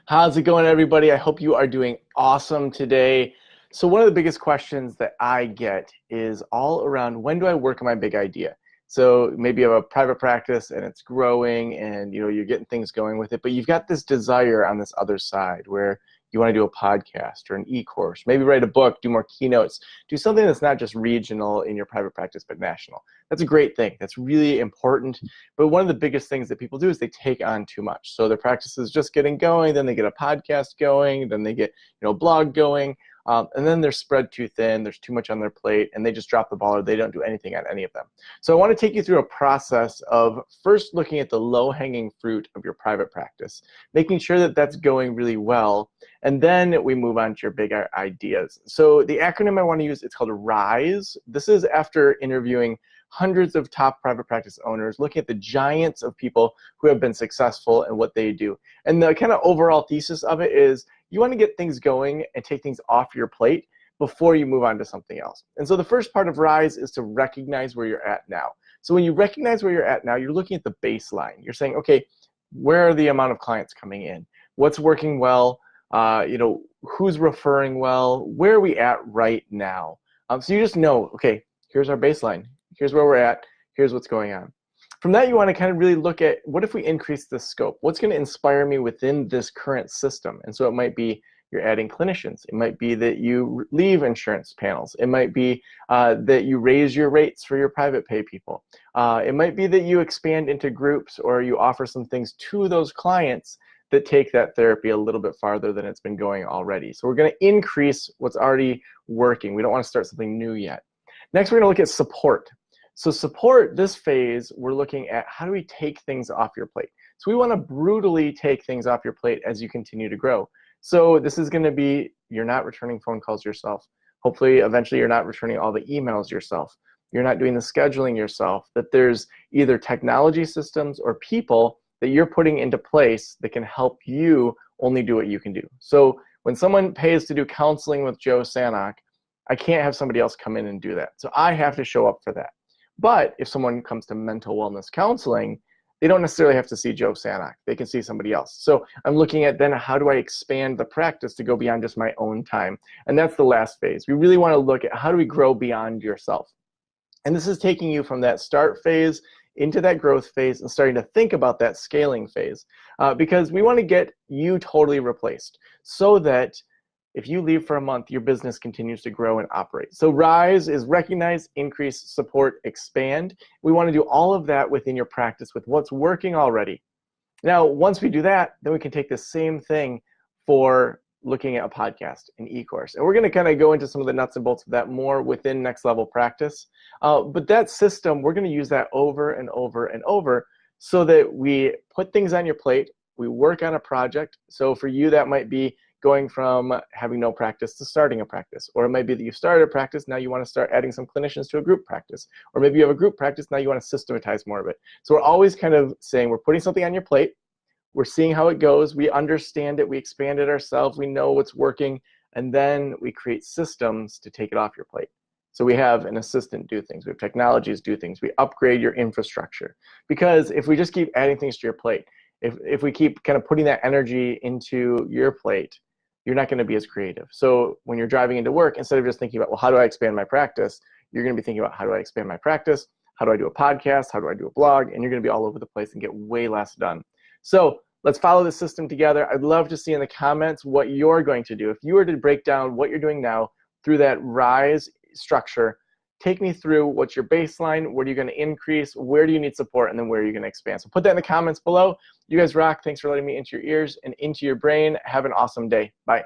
How's it going, everybody? I hope you are doing awesome today. So one of the biggest questions that I get is all around, when do I work on my big idea? So maybe you have a private practice and it's growing and you're getting things going with it, but you've got this desire on this other side where you want to do a podcast or an e-course, maybe write a book, do more keynotes, do something that's not just regional in your private practice, but national. That's a great thing. That's really important. But one of the biggest things that people do is they take on too much. So their practice is just getting going, then they get a podcast going, then they get a blog going, and then they're spread too thin, there's too much on their plate, and they just drop the ball or they don't do anything on any of them. So I want to take you through a process of first looking at the low-hanging fruit of your private practice, making sure that that's going really well, and then we move on to your big ideas. So the acronym I want to use, it's called RISE. This is after interviewing hundreds of top private practice owners, looking at the giants of people who have been successful and what they do. And the kind of overall thesis of it is you want to get things going and take things off your plate before you move on to something else. And so the first part of RISE is to recognize where you're at now. So when you recognize where you're at now, you're looking at the baseline. You're saying, okay, where are the amount of clients coming in? What's working well? Who's referring well? Where are we at right now? So you just know, okay, here's our baseline. Here's where we're at. Here's what's going on. From that, you want to kind of really look at, what if we increase the scope? What's going to inspire me within this current system? And so it might be you're adding clinicians. It might be that you leave insurance panels. It might be that you raise your rates for your private pay people. It might be that you expand into groups, or you offer some things to those clients that take that therapy a little bit farther than it's been going already. So we're going to increase what's already working. We don't want to start something new yet. Next, we're going to look at support. So support, this phase, we're looking at how do we take things off your plate. So we want to brutally take things off your plate as you continue to grow. So this is going to be, you're not returning phone calls yourself. Hopefully, eventually, you're not returning all the emails yourself. You're not doing the scheduling yourself. That there's either technology systems or people that you're putting into place that can help you only do what you can do. So when someone pays to do counseling with Joe Sanok, I can't have somebody else come in and do that. So I have to show up for that. But if someone comes to mental wellness counseling, they don't necessarily have to see Joe Sanok. They can see somebody else. So I'm looking at then, how do I expand the practice to go beyond just my own time? And that's the last phase. We really want to look at, how do we grow beyond yourself? And this is taking you from that start phase into that growth phase and starting to think about that scaling phase, because we want to get you totally replaced so that if you leave for a month, your business continues to grow and operate. So RISE is recognize, increase, support, expand. We want to do all of that within your practice with what's working already. Now, once we do that, then we can take the same thing for looking at a podcast, an e-course. And we're going to kind of go into some of the nuts and bolts of that more within Next Level Practice. But that system, we're going to use that over and over and over so that we put things on your plate. We work on a project. So for you, that might be going from having no practice to starting a practice. Or it might be that you started a practice, now you want to start adding some clinicians to a group practice. Or maybe you have a group practice, now you want to systematize more of it. So we're always kind of saying, we're putting something on your plate, we're seeing how it goes, we understand it, we expand it ourselves, we know what's working, and then we create systems to take it off your plate. So we have an assistant do things, we have technologies do things, we upgrade your infrastructure. Because if we just keep adding things to your plate, if we keep kind of putting that energy into your plate, you're not going to be as creative. So when you're driving into work, instead of just thinking about, well, how do I expand my practice? You're going to be thinking about, how do I expand my practice? How do I do a podcast? How do I do a blog? And you're going to be all over the place and get way less done. So let's follow the system together. I'd love to see in the comments what you're going to do. If you were to break down what you're doing now through that RISE structure, take me through what's your baseline, what are you going to increase, where do you need support, and then where are you going to expand. So put that in the comments below. You guys rock. Thanks for letting me into your ears and into your brain. Have an awesome day. Bye.